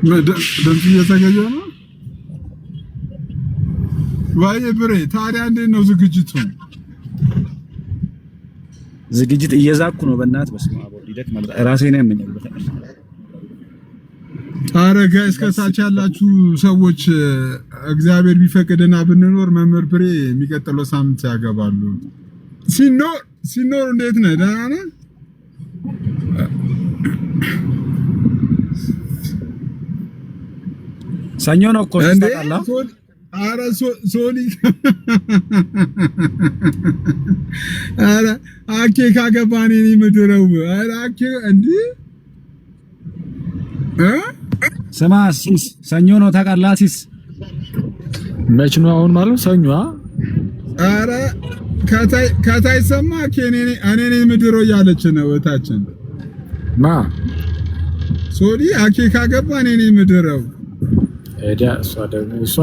ድምፅ እየተገኘ ነው። ዋይ ብሬ ታዲያ እንዴት ነው ዝግጅቱ? ዝግጅት እየዛኩ ነው። በእናት በስመ አብ ወልድ ማለት ራሴ ነው ያመኛል። ኧረ ጋይስ ከታች ያላችሁ ሰዎች እግዚአብሔር ቢፈቅድና ብንኖር መምህር ብሬ የሚቀጥለው ሳምንት ያገባሉ። ሲኖር እንዴት ነህ? ደህና ነህ? ሰኞ ነው እኮ ተጣላ። ኧረ ሶሊ ኧረ አኬ ካገባኔ እኔ ምድረው ኧረ አኬ እንዴ ስማ ሲስ ሰኞ ነው ታውቃለህ? ሲስ መች ነው አሁን ማለት ሰኞ? ኧረ ከታይ ሰማ እኔ ምድረው እያለች ነው እታችን ማ ሶሊ አኬ ካገባኔ እኔ ምድረው ኤዲያ እሷ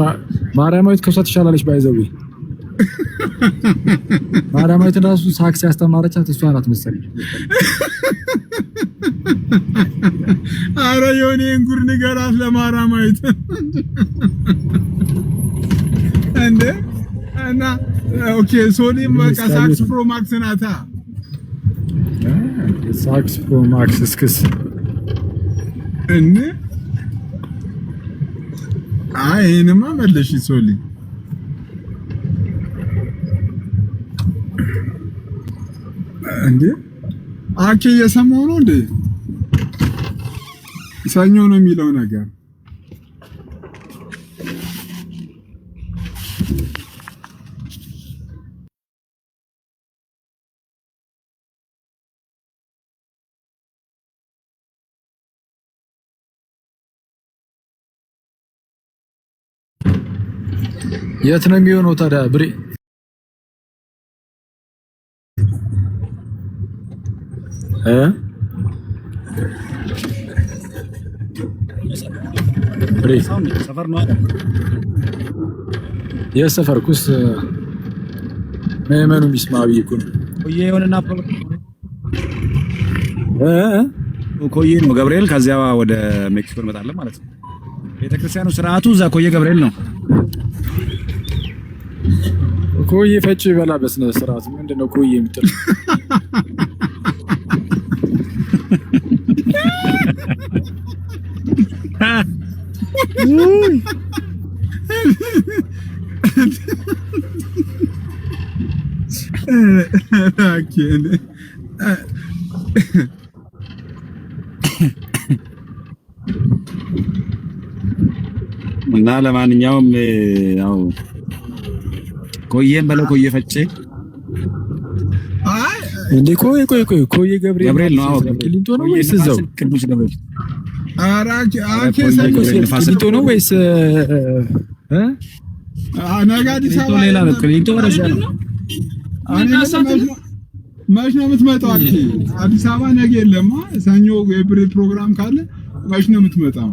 ማርያማዊት ከሷ ትሻላለች። ባይዘው ማርያማዊት ራሱ ሳክስ ያስተማረቻት እሷ ናት መሰለኝ። ኧረ የሆነን ጉድ ንገራት ለማርያማዊት እንዴ። እና ኦኬ ሶሊም በቃ ሳክስ ፕሮ ማክስ ናታ። ሳክስ ፕሮ ማክስ እስክስ እንዴ አይ እኔማ መለሽ ሶሊ እንዴ አኬ እየሰማሁ ነው እንዴ? ሰኞ ነው የሚለው ነገር የት ነው የሚሆነው ታዲያ ብሬ? ብሬ ሰፈር ነው የሰፈርኩስ መመኑ ሚስማው ይኩን ቆየ የሆነና ኮዬ ነው ገብርኤል። ከዚያ ወደ ሜክሲኮ እንመጣለን ማለት ነው። ቤተክርስቲያኑ ስርዓቱ እዛ ኮዬ ገብርኤል ነው። ኮዬ ፈጭ ይበላ በስነ ስርዓት ምንድነው ኮዬ የምትል እና ለማንኛውም ያው ኮዬም በለው ኮዬ ፈጬ አይ እንዴ ኮዬ ገብርኤል ነው። አዎ ቂሊንጦ ነው ወይስ እዛው ቅዱስ ገብርኤል? አራኪ ቂሊንጦ ነው ወይስ ነገ አዲስ አበባ ሌላ ነው። ቂሊንጦ ወደዛ ነው። መች ነው የምትመጣው? አዲስ አበባ ነገ የለማ። ሰኞ የብሬ ፕሮግራም ካለ መች ነው የምትመጣው?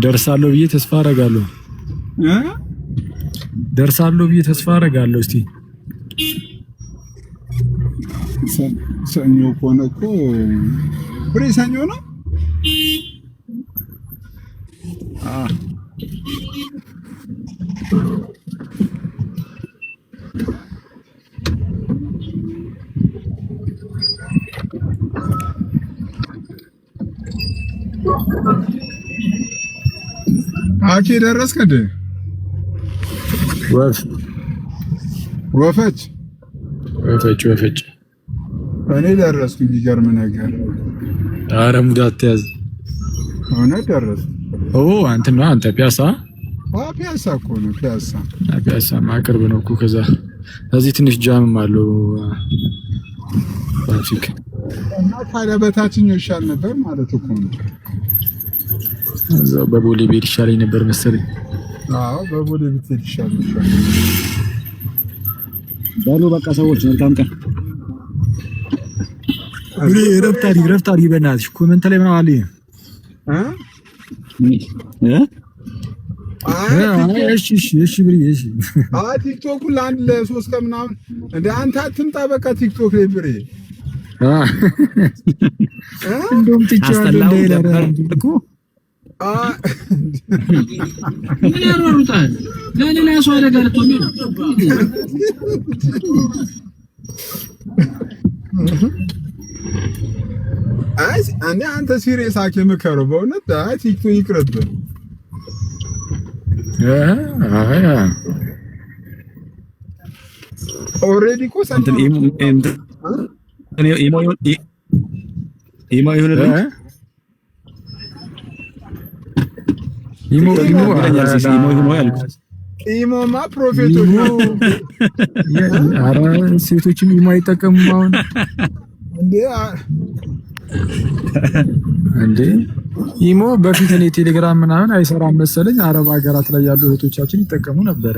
ደርሳለሁ ብዬ ተስፋ አደርጋለሁ። ደርሳለሁ ብዬ ተስፋ አደርጋለሁ። እስቲ ሰኞ ከሆነ እኮ ብሬ ሰኞ ነው። አኬ ደረስክ እንዴ? ወፈች እኔ ደረስኩ። የሚገርም ነገር ኧረ ሙድ አትያዝ። ሆነ ደረስኩ። አንተ ፒያሳ እኮ ነው። ፒያሳ ማቅርብ ነው እኮ። ከዛ እዚህ ትንሽ ጃምም አለው ትራፊክ እና ታዲያ በታችኛው ይሻል ነበር ማለት እኮ ነው። እዛው በቦሌ ቤት ይሻለኝ ነበር መሰለኝ። አዎ በቦሌ ቤት ይሻል። በሉ በቃ ሰዎች መልካም ቀን። ብሬ ረፍታሪ በእናትሽ ኮሜንት ላይ ምናምን አለኝ እሺ ብሬ እሺ። ቲክቶክ ለአንድ ለሶስት ከምናምን እንደ አንተ አትምጣ በቃ ቲክቶክ ላይ ብሬ እንደውም ትቻለሁ ምን ያሯሩጣል? ለሌላ ሰው አደጋ ልትሆን ነው። አንተ ሲሪየስ ሐኪም ምከረው በእውነት ቲክቶክ ይቅርብህ። ኦልሬዲ እኮ እንትን ኢሞ ኢሞማ ፕሮፌቶች ኧረ ሴቶችም ኢሞ አይጠቀሙም አሁን እንዴ ኢሞ በፊት እኔ ቴሌግራም ምናምን አይሰራም መሰለኝ አረብ ሀገራት ላይ ያሉ እህቶቻችን ይጠቀሙ ነበረ።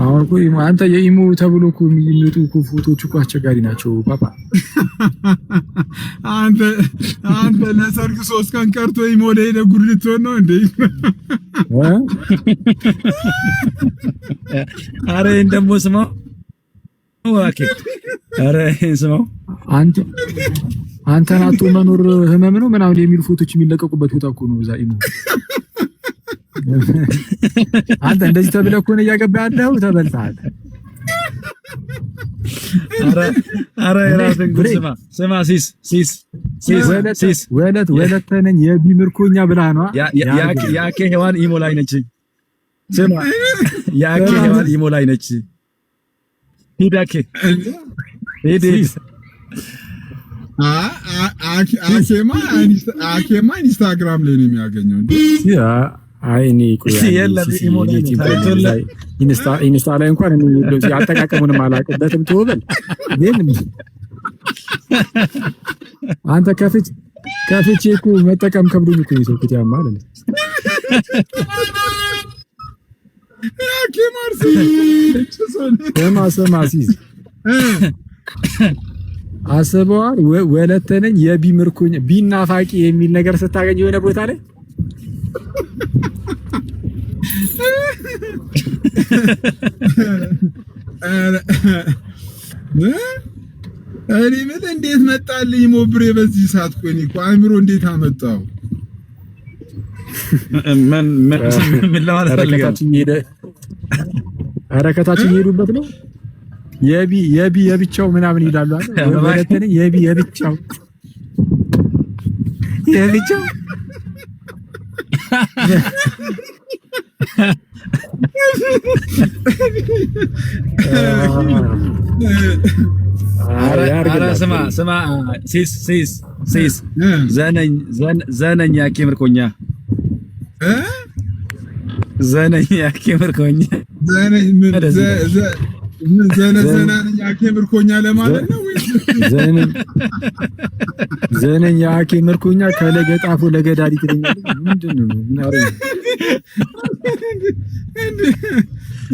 አሁን እኮ ኢሞ አንተ የኢሞ ተብሎ እኮ የሚመጡ እኮ ፎቶዎች እኮ አስቸጋሪ ናቸው ፓፓ። አንተ ለሰርግ 3 ቀን ቀርቶ ኢሞ ላይ ሄደህ ጉድ ልትሆን ነው እንዴ? አረ እንደሞ ስማው ኦኬ አረ ስማው አንተ ናቶ መኖር ህመም ነው ምናምን የሚሉ ፎቶዎች የሚለቀቁበት ቦታ እኮ ነው እዛ ኢሞ። አንተ እንደዚህ ተብለህ እኮ ነው እያገባ ያለው ተበልተሃል። አረ ራስን ጉድ ስማ ሲስ ወለት ነኝ የቢምርኮኛ ብላ ነው ያኬ ሄዋን ኢሞ ላይ ነች። ስማ ያኬ ሄዋን ኢሞ ላይ ነች። ሂዳኬ ሂድ አኬማ ኢንስታግራም ላይ ነው የሚያገኘው እንዴ? አይ እኔ ኢንስታ ላይ እንኳን እኔ አጠቃቀሙንም አላውቅበትም። ተወበል ግን አንተ ከፍቼ እኮ መጠቀም ከብዶኝ እኮ ይተውኩት ያ ማለት ነው። ስማ ሲዝ አስበዋል ወለተ ነኝ የቢምርኩኝ ቢናፋቂ የሚል ነገር ስታገኝ የሆነ ቦታ ላይ እኔ ምን እንዴት መጣልኝ ሞብሬ በዚህ ሰዓት ቆይ እኮ አእምሮ እንዴት አመጣው? ምን ለማለት ፈልገህ አረከታችን ሄዱበት ነው የብቻው ምናምን ይላሉ አይደል? ወለተነ የብቻው አረ ስማ ሲስ ዘነኝ ያኬ ምርኮኛ ዘነኝ ያኬ ምርኮኛ ዘነኝ ያኬ ምርኮኛ ለማለት ነው ወይ? ዘነኝ ያኬ ምርኮኛ ከለገጣፎ ለገዳዲ ትለኛለህ። ምንድነው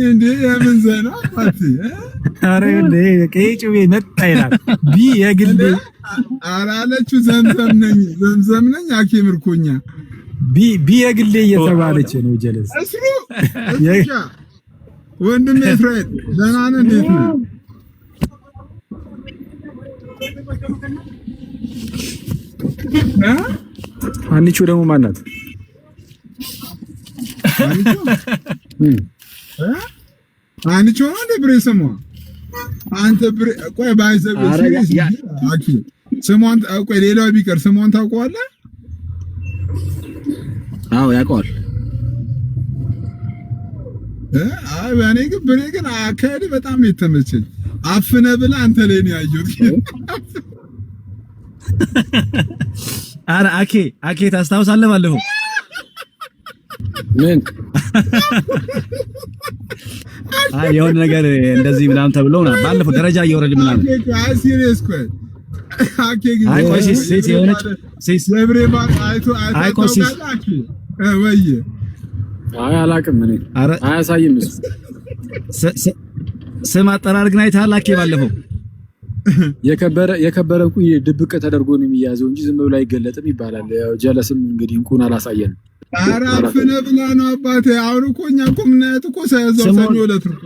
እንዴ የምን ዘና አባቴ? አረ እንዴ ከይጩቤ መጣ ይላል ቢ የግል አላለችው ዘምዘም ነኝ ያኬ ምርኮኛ ቢ የግል እየተባለች ነው ጀለስ እስሩ ወንድም እስራኤል ደህና ነህ? እንዴት ነው? አንቺ ደግሞ ማናት? አንቺ ነው እንደ ብሬ ስሟ አንተ ብሬ ቆይ ባይዘብ አኪ ስሟን ቆይ ሌላው ቢቀር ስሟን ታውቀዋለህ? አዎ ያውቀዋል። አይ እኔ ግን ብሬ ግን አካሄድ በጣም ነው የተመቸኝ። አፍነ ብላ አንተ ላይ ነው ያየሁት። አረ አኬ ታስታውሳለህ? ባለፈው ምን አይ የሆነ ነገር እንደዚህ ምናምን ተብለው ነው ባለፈው ደረጃ እየወረድን ምናምን። አይ ሲሪየስ ቆይ አኬ ግን አይ ቆይ ሴት የሆነች ሴት ለብሬ ባል አይቶ አኬ ወይ አይ አላውቅም እኔ አያሳይም እሱ ስም አጠራር ግን አይተሃል? አኬ ባለፈው የከበረ እንቁ ድብቅ ተደርጎ ነው የሚያዘው እንጂ ዝም ብሎ አይገለጥም ይባላል። ያው ጀለስም እንግዲህ እንቁን አላሳየንም። ኧረ አፍነ ብላ ነው አባቴ። አሁን እኮ እኛ እኮ ምናየት እኮ ሳያዘው ሰኞ ዕለት ነው።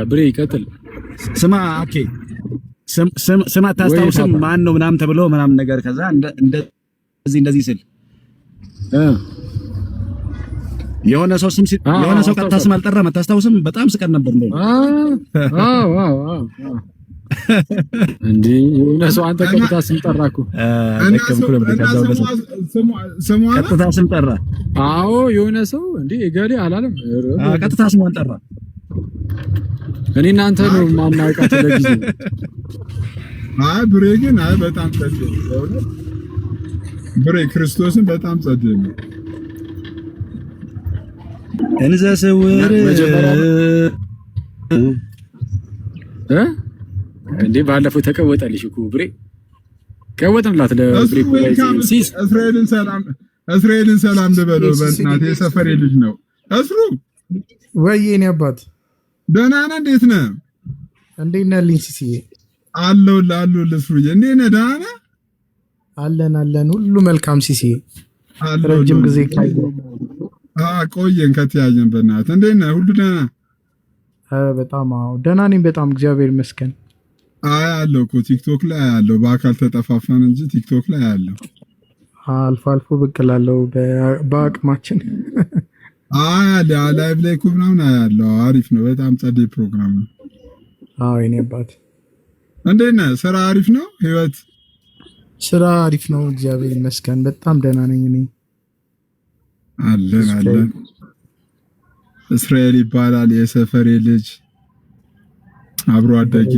ብሬ ይቀጥል። ስማ አኬ ስም አታስታውስም ማን ነው ምናምን ተብሎ ምናምን ነገር ከዛ እንደዚህ ስል የሆነ ሰው ቀጥታ ስም አልጠራም። አታስታውስም? በጣም ስቀን ነበር ነው። እንዴ የሆነ ሰው አንተ ቀጥታ ስም ጠራኩ። ቀጥታ ስም ጠራ። አዎ የሆነ ሰው እንዴ እገሌ አላለም። ቀጥታ ስሟን ጠራ። እኔ እናንተ ነው ማናውቃት ለጊዜው። ብሬ ግን በጣም ጸደይ ነው። ብሬ ክርስቶስን በጣም ጸደይ ነው። እንዘ ስውር እንዴ ባለፈው ተቀወጠልሽ እኮ ብሬ ቀወጥንላት ለብሬ ሲስ እስራኤልን ሰላም ልበለው በእናቴ ሰፈሬ ልጅ ነው። እስሩ ወይኔ አባት ደህና ነህ? እንዴት ነህ? እንዴት ነህ ሲሲዬ? አለሁልህ እስሩዬ። እንዴት ነህ? ደህና ነህ? አለን ሁሉ መልካም ሲሲዬ። ረጅም ጊዜ ቆየን ከተያየን። በእናትህ እንዴት ነህ? ሁሉ ደህና? በጣም ደህና ነኝ በጣም እግዚአብሔር ይመስገን። አለው እኮ ቲክቶክ ላይ አለው። በአካል ተጠፋፋን እንጂ ቲክቶክ ላይ አለው። አልፎ አልፎ ብቅ እላለሁ በአቅማችን። ላይቭ ላይ እኮ ምናምን አያለው። አሪፍ ነው። በጣም ጸደይ ፕሮግራም ነው። የኔ አባት እንዴት ነህ? ስራ አሪፍ ነው? ህይወት ስራ አሪፍ ነው እግዚአብሔር ይመስገን። በጣም ደህና ነኝ እኔ። አለን እስራኤል ይባላል የሰፈሬ ልጅ አብሮ አደጌ።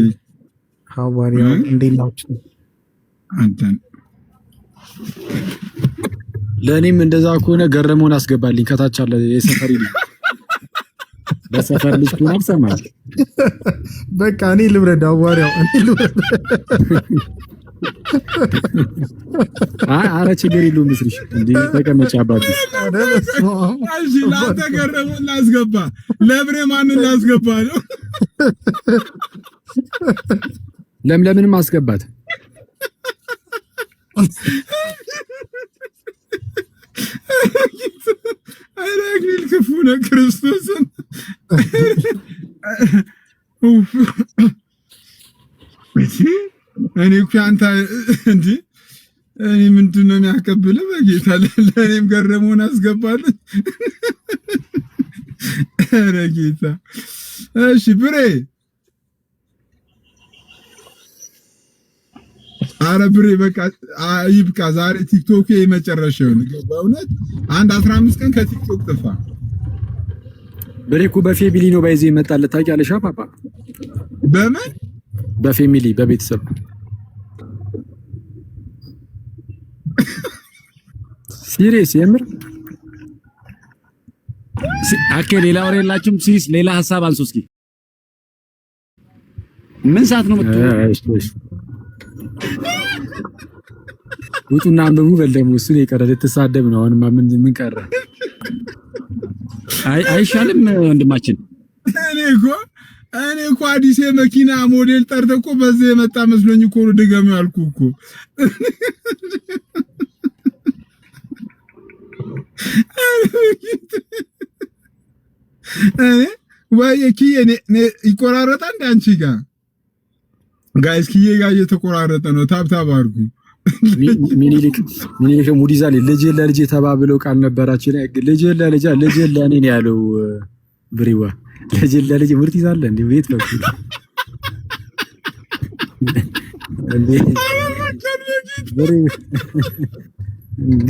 ሐዋርያው እንዴት ናችሁ? አንተን ለእኔም እንደዛ ከሆነ ገረመውን አስገባልኝ። ከታች አለ የሰፈሪ ልጅ በሰፈር ልጅ ከሆነ አልሰማም። በቃ እኔ ልብረድ ሐዋርያው እኔ ልብረድ። አረ ችግር የለውም ምስልሽ እንዴ ተቀመጭ አባቱ። እሺ ላንተ ገረመውን ላስገባ። ለብሬ ማንን ላስገባ ነው? ለምለምንም አስገባት። አይራግል ክፉ ነው ክርስቶስን። እኔ እኮ አንተ እንዴ እኔ ምንድነው የሚያቀብለው? በጌታ ለእኔም ገረመውን አስገባለሁ። ኧረ ጌታ። እሺ ብሬ አረ ብሬ በቃ ይብቃ። ዛሬ ቲክቶክ የመጨረሻው ነው። በእውነት 15 ቀን ከቲክቶክ ጥፋ። ብሬ እኮ በፌሚሊ ነው ባይዜ ይመጣል። ታውቂያለሽ ፓፓ? በምን በፌሚሊ በቤተሰብ ሲሪየስ የምር አኬ ሌላ ወሬ የላችሁም? ሲስ ሌላ ሐሳብ አንሱ እስኪ። ምን ሰዓት ነው የምትወጣው? ውጡና አንብቡ በል። ደግሞ እሱ ነው የቀረ ልትሳደብ ነው። አሁንማ ምን ቀረ? አይሻልም ወንድማችን? እኔ እኮ አዲስ መኪና ሞዴል ጠርተህ እኮ በዚህ የመጣ መስሎኝ እኮ ነው ድገሚው አልኩህ እኮ። ወይ ኪዬ ይቆራረጣል እንደ አንቺ ጋር ጋይስ ኪዬ ጋር እየተቆራረጠ ነው። ታብታብ አድርጉ። ሚኒሊክ ሙዲዛ ልጅ ለልጅ ተባብለው ቃል ነበራችሁ። ልጅ ለልጅ ለኔ ነው ያለው ብሪዋ። ልጅ ለልጅ ምርጥ ይዛለ እንዴ ቤት ነው እንዴ እንዴ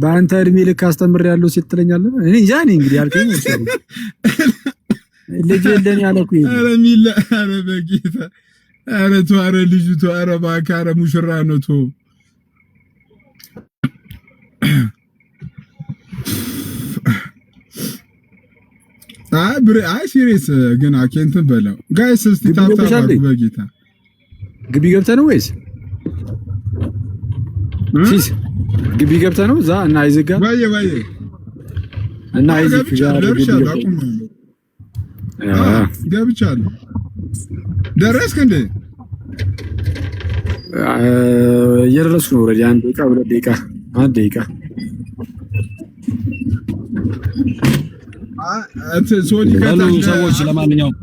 በአንተ እድሜ ልክ አስተምር ያለው ስትለኛለህ። እኔ ዛኔ እንግዲህ አልከኝ ልጅ ለኔ ያለኩ ኧረ ሚላ ኧረ በጌታ ኧረ ተው ኧረ ልጅቱ ኧረ እባክህ ኧረ ሙሽራ ነው ተው። አይ ሲሪየስ ግን አኬንትን በለው ጋይስ እስቲ ታብታብ በጌታ ግቢ ገብተህ ነው ወይስ ሲስ ግቢ ገብተህ ነው? ዛ እና አይዝጋ ወይ እና አይዝጋ ገብቻለሁ። ደረስክ እንዴ? እየደረስኩ ነው። ወረዲ 1 ደቂቃ 2 ደቂቃ 1 ደቂቃ ሰዎች ለማንኛውም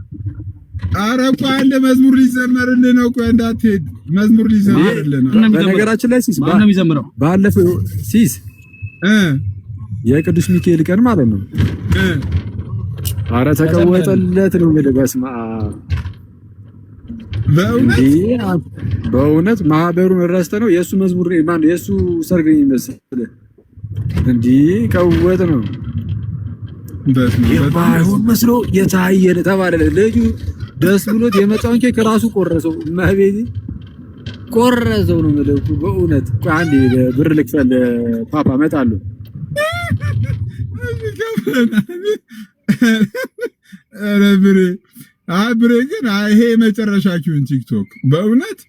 ኧረ እኮ አንድ መዝሙር ሊዘመርልህ ነው። ቆይ እንዳትሄድ መዝሙር ሊዘመርልህ ነው። በነገራችን ላይ ሲስ ማን ነው የሚዘምረው? ባለፈው ሲስ የቅዱስ ሚካኤል ቀን ማለት ነው። ኧረ ተቀወጠለት ነው እንግዲህ። በስመ አብ በእውነት ማህበሩን ረስተ ነው የእሱ መዝሙር ማን የእሱ ሰርግ ይመስል እንዴ ቀወጥ ነው። ባይሆን መስሎ የታየለ ተባለ። ልጁ ደስ ብሎት የመጣውን ኬክ ራሱ ቆረሰው። ማህቤት ቆረሰው ነው መለኩ በእውነት። ቆይ አንዴ ብር ልክፈል ፓፓ እመጣለሁ። ኧረ ብሬ ግን ይሄ መጨረሻችሁን ቲክቶክ በእውነት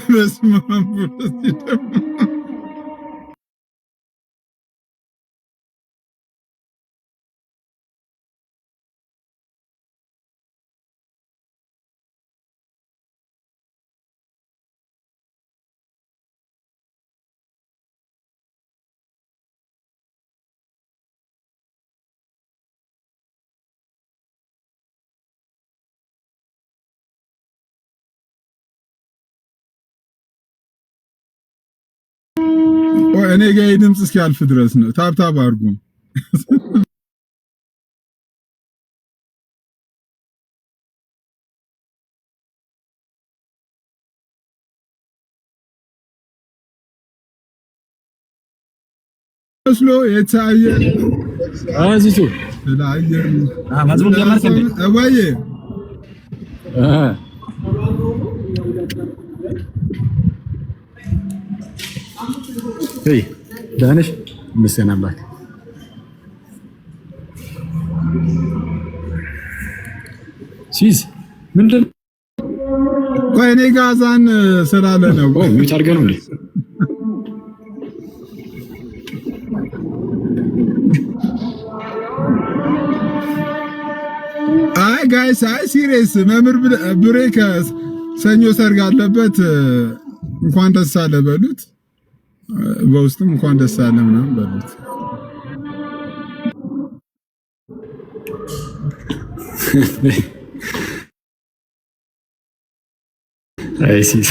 በስመ አብ እኔ ጋር ድምጽ እስኪያልፍ ድረስ ነው። ታብታብ አድርጉ። መስሎ የታየ አዚቱ ለአየር ማዝሙር ጀመርክ እንዴ? አባዬ ዳነሽ ምስጋና አምላክ ሲስ ምንድን ቆይ እኔ ጋዛን ስላለ ነው። ሚውት አድርገህ ነው እንዴ? አይ ጋይስ ሲሪየስ መምህር ብሬክ ሰኞ ሰርግ አለበት። እንኳን ደስ አለ በሉት። በውስጥም እንኳን ደስ አለ ምናምን በሉት። አይሲስ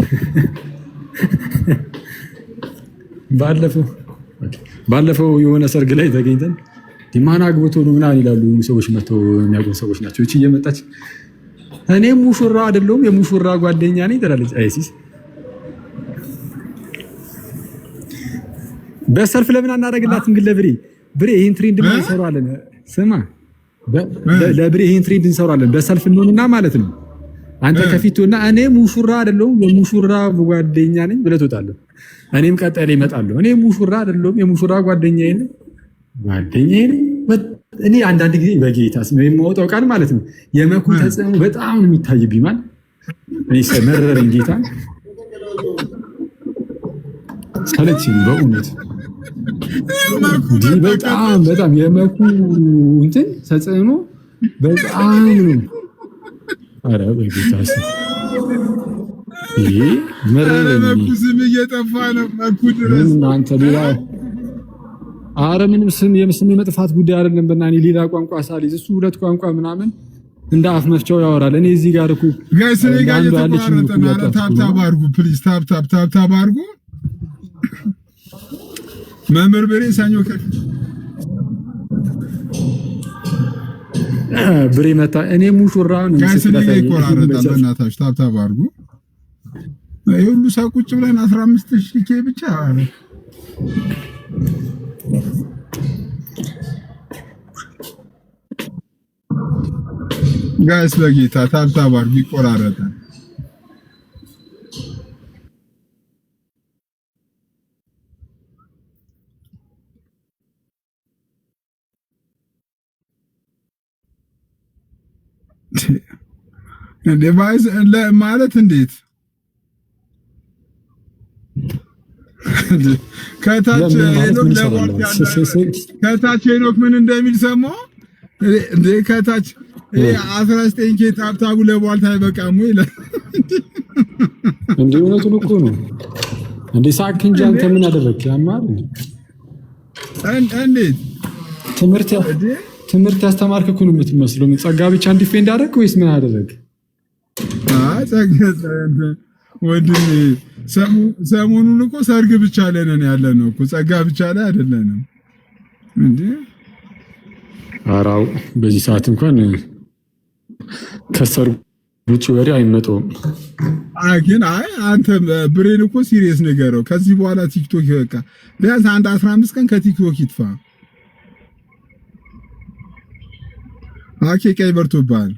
ባለፈው የሆነ ሰርግ ላይ ተገኝተን ማን አግብቶ ነው ምናምን ይላሉ ሰዎች፣ መተው የሚያውቁ ሰዎች ናቸው። እቺ እየመጣች እኔ ሙሽራ አይደለሁም የሙሽራ ጓደኛ ነኝ ትላለች። አይሲስ በሰልፍ ለምን አናደርግላትም ግን ለብሬ ይሄን ትሬንድ ምን እንሰራዋለን? ስማ ለብሬ ይሄን ትሬንድ እንሰራዋለን። በሰልፍ እንሆንና ማለት ነው አንተ ከፊቱና እኔ ሙሽራ አይደለሁም የሙሽራ ጓደኛ ነኝ ብለህ ትወጣለህ። እኔም ቀጣይ ላይ እመጣለሁ። እኔ ሙሽራ አይደለሁም የሙሽራ ጓደኛዬ ነኝ ነኝ። እኔ አንዳንድ ጊዜ በጌታ ስም የማወጣው ቃል ማለት ነው የመኩ ተጽዕኖ በጣም ነው የሚታይብኝ። ማለት እኔ ሰመረረኝ ጌታ ሰለችኝ በእውነት በጣም የመኩ እንትን ተጽዕኖ በጣም ነው። ኧረ በጌታ ስም ይሄ መረረኝ። ስም እየጠፋ ነው መኩ ድረስ አንተ ሌላ ኧረ ምንም ስም የመጥፋት ጉዳይ አይደለም። በእናትህ እኔ ሌላ ቋንቋ ሳልይዝ እሱ ሁለት ቋንቋ ምናምን እንደ አፍ መፍቻው ያወራል። እኔ እዚህ ጋር እኮ ጋይስ እኔ ጋር እየተቋረጠ ነው። ታፕ አድርጉ ፕሊዝ፣ ታፕ አድርጉ። መምህር ብሬ ሰኞ ብሬ መታ እኔ ሙሽራ ነው ጋይስ እኔ ጋር ይቆራረጣል። በእናታችሁ ታፕ አድርጉ። ይሁሉ ሰው ቁጭ ብለን 15000 ኬ ብቻ ጋይስ በጌታ ታፕ አድርጉ። ይቆራረጣል። ዲቫይስ ማለት እንዴት ከታች ሄኖክ ምን እንደሚል ሰማሁ እንዴ? ከታች 19 ኬ ታብታቡ ለቧልታ አይበቃም ወይ ይላል እንዴ? እውነቱን እኮ ነው እንዴ? ሳቅ እንጂ አንተ ምን አደረግህ? ያማር እንዴት ትምህርት ትምህርት ያስተማርክ እኮ ነው የምትመስለው። ጸጋ ብቻ ዲፌንድ አደረግ ወይስ ምን አደረግ? ጸጋ ወንድሜ ሰሞኑን እኮ ሰርግ ብቻ ላይ ነን ያለነው እኮ ጸጋ ብቻ ላይ አይደለንም እንዴ። አራው በዚህ ሰዓት እንኳን ከሰርግ ውጭ ወሬ አይመጣውም። ግን አንተ ብሬን እኮ ሲሪየስ ነገረው። ከዚህ በኋላ ቲክቶክ በቃ ቢያንስ 15 ቀን ከቲክቶክ ይጥፋ። ቀይ በርቶብሃል።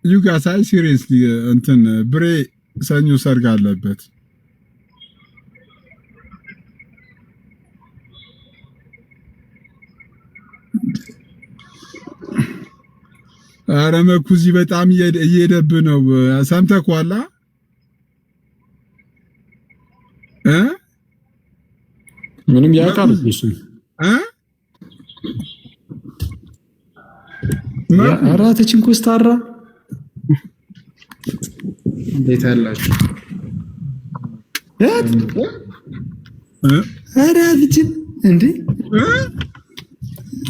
ዩጋስ ሲሪየስሊ እንትን ብሬ ሰኞ ሰርግ አለበት። ኧረ መኩዚ በጣም እየሄደብህ ነው። ሰምተኸዋል? ምንም ያውቃል እሱ አራተችን ኮስታራ እንዴት አላችሁ? አራተችን እንዴ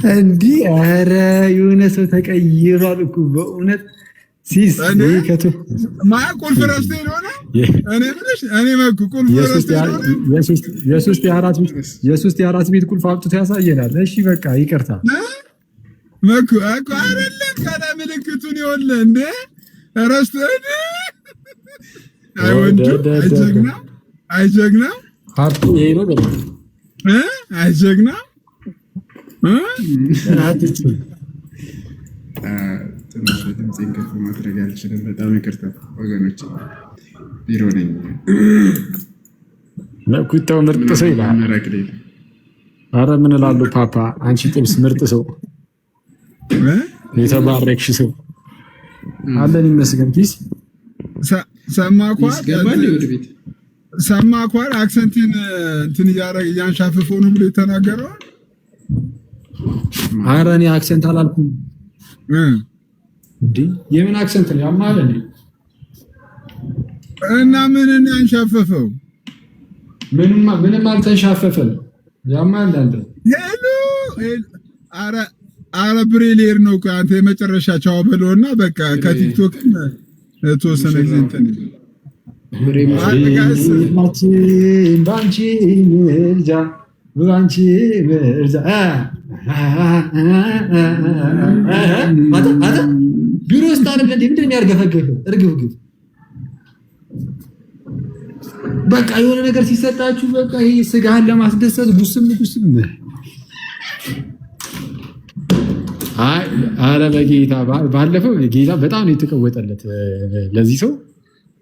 ኧረ የሆነ ሰው ተቀይሯል እኮ በእውነት ሲስ ከቱ ቁልፍ ረስቴ ሆነ። እኔ መኩ ቁልፍ ረስቴ የሶስት የአራት ቤት ቁልፍ አውጥቶ ያሳየናል። እሺ በቃ ይቅርታ መኩ አይደለም ካለ ምልክቱን ይኸውልህ እንዴ ረስቴ አይጀግና ሀብቱ ይሄ ነው በቃ አይጀግና ድምፄን ከፍ ማድረግ አልችልም። በጣም ይቅርታ ወገኖች፣ ቢሮ ነኝ። ኩታው ምርጥ ሰው ይላል። ኧረ ምን እላለሁ ፓፓ፣ አንቺ ጥብስ ምርጥ ሰው፣ የተባረክሽ ሰው አለን ይመስገን። ኪስ ሰማኳል አክሰንቲን እንትን እያንሻፈፈው ነው ብሎ የተናገረው። ኧረ እኔ አክሰንት አላልኩም እንዴ። የምን አክሰንት ነው ያማለ እንዴ? እና ምንን ያንሻፈፈው? ምንም አልተንሻፈፈም። ያማለ አንተ ሄሎ አረ ብሬሌር ነው አንተ የመጨረሻ ቻው በለውና በቃ ከቲክቶክ ተወሰነ ጊዜ እንትን ባንቺ ምርጃ ባንቺ ምርጃ ቢሮ ውስጥ አይደል እንዴ? ምንድን ነው ያርገፈገፈው? እርግብግብ በቃ የሆነ ነገር ሲሰጣችሁ በቃ ይሄ ስጋህን ለማስደሰት ጉስም አረ በጌታ ባለፈው ጌታ በጣም ነው የተቀወጠለት። ለዚህ ሰው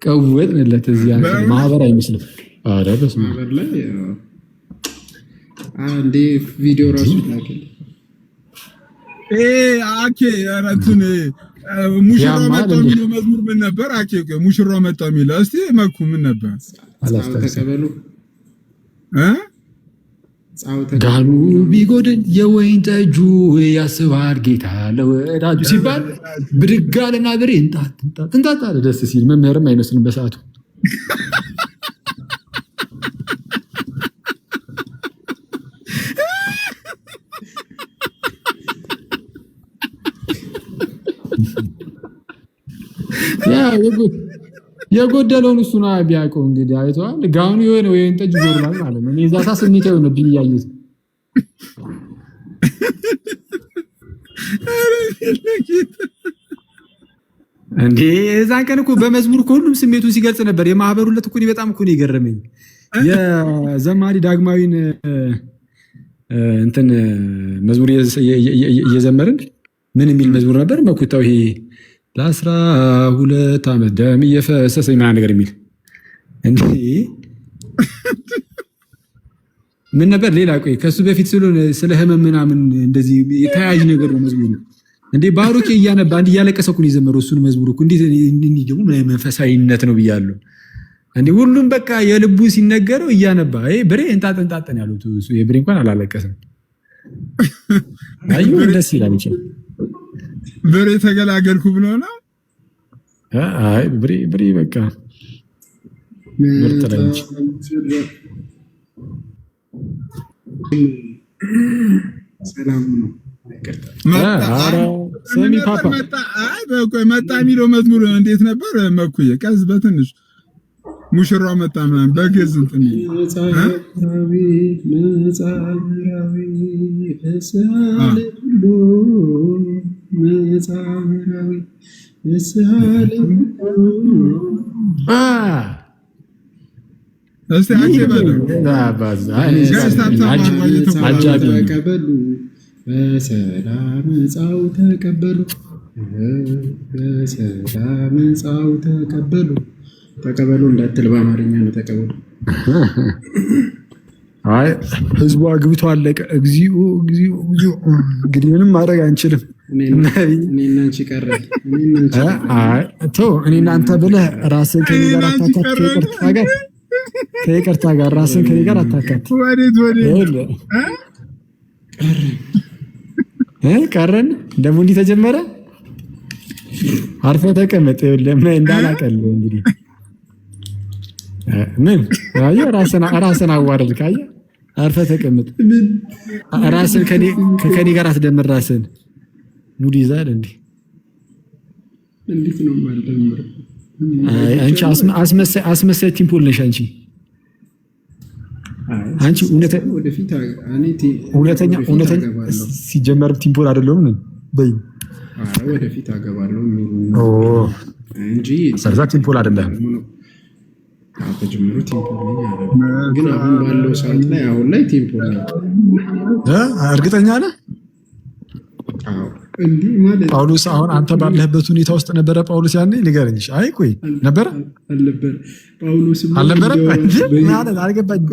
ቀወጥንለት። እዚህ ማህበር አይመስልም። አረ በስመ አብ ላይ አንዴ ቪዲዮ ራሱ ታከለ አረቱን ሙሽራው መጣው የሚለው መዝሙር ምን ነበር? ሙሽራው መጣው የሚለው እስቲ መኩ ምን ነበር? ተቀበሉ ጋኑ ቢጎድን የወይን ጠጁ ያስባል ጌታ ለወዳጁ ሲባል ብድግ አለና ብሬ እንጣጥ አለ። ደስ ሲል መምህርም አይመስልም በሰዓቱ። የጎደለውን እሱ ነው ቢያውቀው። እንግዲህ አይተዋል። ጋኑ የሆነ ወይን ጠጅ ጎርላል ማለት ነው። እዛ ስሜት ነው ብያየት እንዴ እዛን ቀን እኮ በመዝሙር እኮ ሁሉም ስሜቱን ሲገልጽ ነበር። የማህበሩለት እኮ በጣም እኮ ነው የገረመኝ። የዘማሪ ዳግማዊን እንትን መዝሙር እየዘመርን ምን የሚል መዝሙር ነበር መኩታው? ይሄ ለ12 ዓመት ደም እየፈሰሰ ምናምን ነገር የሚል እንዴ ምን ነበር? ሌላ ቆይ ከሱ በፊት ስለ ህመም ምናምን እንደዚህ የተያያዥ ነገር ነው መዝሙሩ። እንዴ ባሮኬ እያነባ አንድ እያለቀሰ እኮ ነው የዘመረው እሱን መዝሙር እኮ። እንዴት ደግሞ ምን መንፈሳዊነት ነው ብያለሁ። እንዴ ሁሉም በቃ የልቡ ሲነገረው እያነባ ብሬ እንጣጥን ያሉት እሱ የብሬ እንኳን አላለቀሰም። አዩ ደስ ይላል እንጂ ብሬ ተገላገልኩ ብሎ ነው። አይ ብሬ በቃ ምርጥ ነው። ሰላም ነው። ሰሚ ፓፓ መጣ የሚለው መዝሙር እንዴት ነበር? መኩዬ ቀዝ በትንሽ ሙሽራው መጣ ምናምን በግዝ እንትን እስቲ አንቺ በለው ተቀበሉ በሰላም ጻው ተቀበሉ በሰላም ጻው ተቀበሉ ተቀበሉ እንዳትል በአማርኛ ነው ተቀበሉ። አይ ህዝቡ አግብቶ አለቀ። እግዚኦ እግዚኦ እግዚኦ። እንግዲህ ምንም ማድረግ አንችልም። እኔና አንቺ ቀረ። አይ ተው እኔና አንተ ብለህ ራስን ከኔ ጋር አታካት። ከይቅርታ ጋር ራስን ከኔ ጋር አታካት። ወዴት ቀረን ደግሞ እንዲህ ተጀመረ። አርፈህ ተቀመጥ። ለምን እንዳላቀል እንግዲህ ምን አየህ፣ ራስን አዋረድክ። አየህ፣ አርፈህ ተቀመጥ። ራስን ከኔ ጋር አትደምር። ራስን ሙድ ይዛል እንዴ? እንዴት ነው ማልደምር? አንቺ አስመሳይ ቲምፖል ነሽ አንቺ። እውነተኛ ሲጀመር ቲምፖል አይደለም በይ። ወደፊት አገባለሁ እንጂ ሰርዛ ቲምፖል አይደለም። ተጀምሮ ቲምፖል ነኝ፣ ግን አሁን ባለው ሰዓት ላይ ቲምፖል ነኝ። እርግጠኛ ነህ? አዎ እንዴ ማለት ጳውሎስ አሁን አንተ ባለህበት ሁኔታ ውስጥ ነበረ ጳውሎስ ያኔ? ንገረኝ። አይ ቆይ ነበረ ጳውሎስ አልነበረም ማለት አልገባኝም።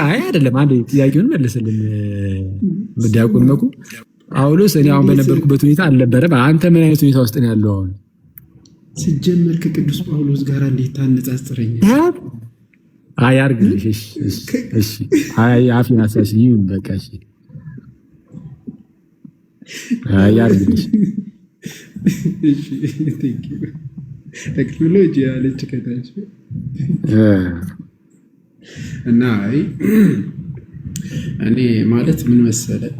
አይ አይደለም፣ አንዴ ጥያቄውን መልስልን ዲያቆን መኩ። ጳውሎስ እኔ አሁን በነበርኩበት ሁኔታ አልነበረም። አንተ ምን አይነት ሁኔታ ውስጥ ነው ያለው አሁን? ሲጀመር ከቅዱስ ጳውሎስ ጋር እንዴት ታነጻጽረኛለህ? አይ አርግልሽ። እሺ አይ አፊን አሳስኝ በቃ እሺ። አይ አርግልሽ። እሺ ቴንክ ዩ ቴክኖሎጂ አለች ከታች እና እኔ ማለት ምን መሰለህ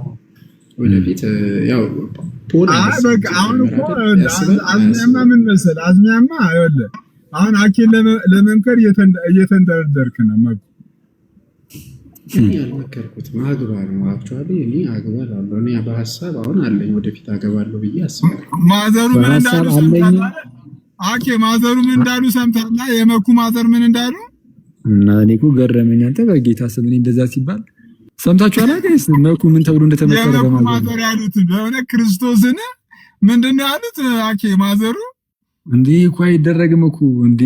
ወደፊት ያው ፖል በቃ አሁን እኮ አዝሚያማ ምን መሰለህ አዝሚያማ አይወለ አሁን አኬን ለመምከር እየተንደረደርክ ነው ማለት እኔ ያልመከርኩት ማግባ ነው። አክቹአሊ እኔ አገባለሁ። እኔ በሐሳብ አሁን አለኝ ወደፊት አገባለሁ ብዬ አስባለሁ። ማዘሩ ምን እንዳሉ ሰምታለህ? አኬ ማዘሩ ምን እንዳሉ ሰምታለህ? የመኩ ማዘር ምን እንዳሉ እና እኔ እኮ ገረመኝ። አንተ በጌታ ስም እኔ እንደዛ ሲባል ሰምታችኋል አይደል? መኩ ምን ተብሎ እንደተመከረ በማዘሩ ማዘር ያሉት በእውነ ክርስቶስን ምንድነው ያሉት? አኬ ማዘሩ እንዴ እኮ አይደረግም እኮ እንዴ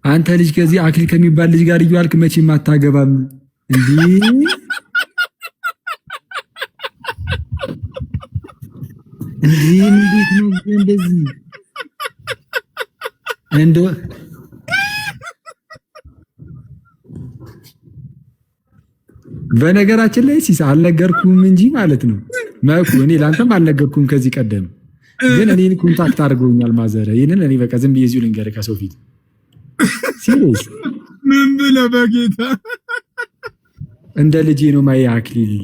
አንተ ልጅ ከዚህ አክሊል ከሚባል ልጅ ጋር እየዋልክ መቼም አታገባም እንዴ? እንዴት ነው እንደዚህ እንዶ በነገራችን ላይ ሲሳ አልነገርኩም እንጂ ማለት ነው መኩ እኔ ላንተም አልነገርኩም ከዚህ ቀደም ግን እኔን ኮንታክት አድርገውኛል ማዘረ። ይሄንን እኔ በቃ ዝም ብዬ እዚሁ ልንገርህ ከሰው ፊት ሲሪየስ ምን ብለህ በጌታ እንደ ልጄ ነው ማይ አክሊል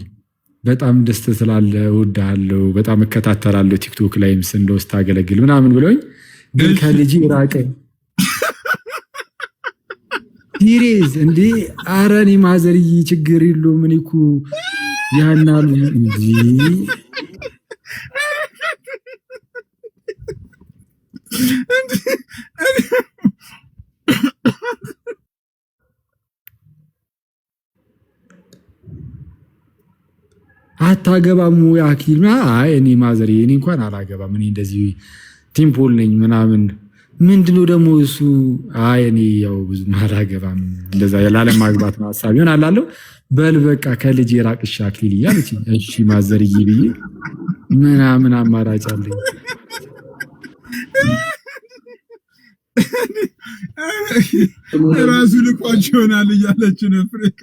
በጣም ደስ ስላለ እወድሃለሁ፣ በጣም እከታተላለሁ ቲክቶክ ላይም እንደውስጥ ታገለግል ምናምን ብለውኝ ግን ከልጄ ራቀ። ሲሪየስ እንዴ ኧረ እኔ ማዘርዬ ችግር የለውም እኔ እኮ ያናሉ እንጂ አታገባም ወይ አክሊል? አይ እኔ ማዘር እኔ እንኳን አላገባም እኔ እንደዚህ ቲምፖል ነኝ ምናምን። ምንድነው ደግሞ እሱ? አይ እኔ ያው ብዙ አላገባም እንደዛ ያላለም ማግባት ነው ሐሳብ ይሆናል አለው። በል በቃ ከልጅ የራቅሽ አክሊል እያለች እሺ ማዘርዬ ብዬ ምናምን አማራጭ አለኝ። ራሱ ልቋጭ ይሆናል እያለች ነው ፍሬካ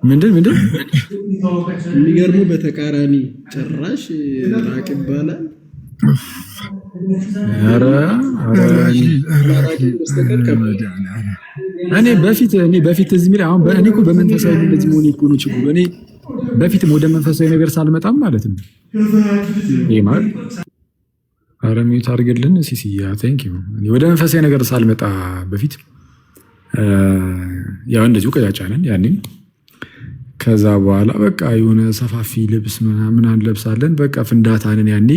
ምንድን የሚገርሙ በተቃራኒ ጭራሽ ራቅ ይባላል። እኔ በፊት እዚህ ሚል አሁን እኔ እኮ በመንፈሳዊ እንደዚህ መሆን እኮ ነው ችግሩ። እኔ በፊትም ወደ መንፈሳዊ ነገር ሳልመጣም ማለት ነው። ይሄ ማለት አረሚት አድርገልን ሲሲያ ቴንክ ዩ። እኔ ወደ መንፈሳዊ ነገር ሳልመጣ በፊት ያው እንደዚሁ ቀጫጫነን ያኔ። ከዛ በኋላ በቃ የሆነ ሰፋፊ ልብስ ምናምን አንለብሳለን። በቃ ፍንዳታንን ያኔ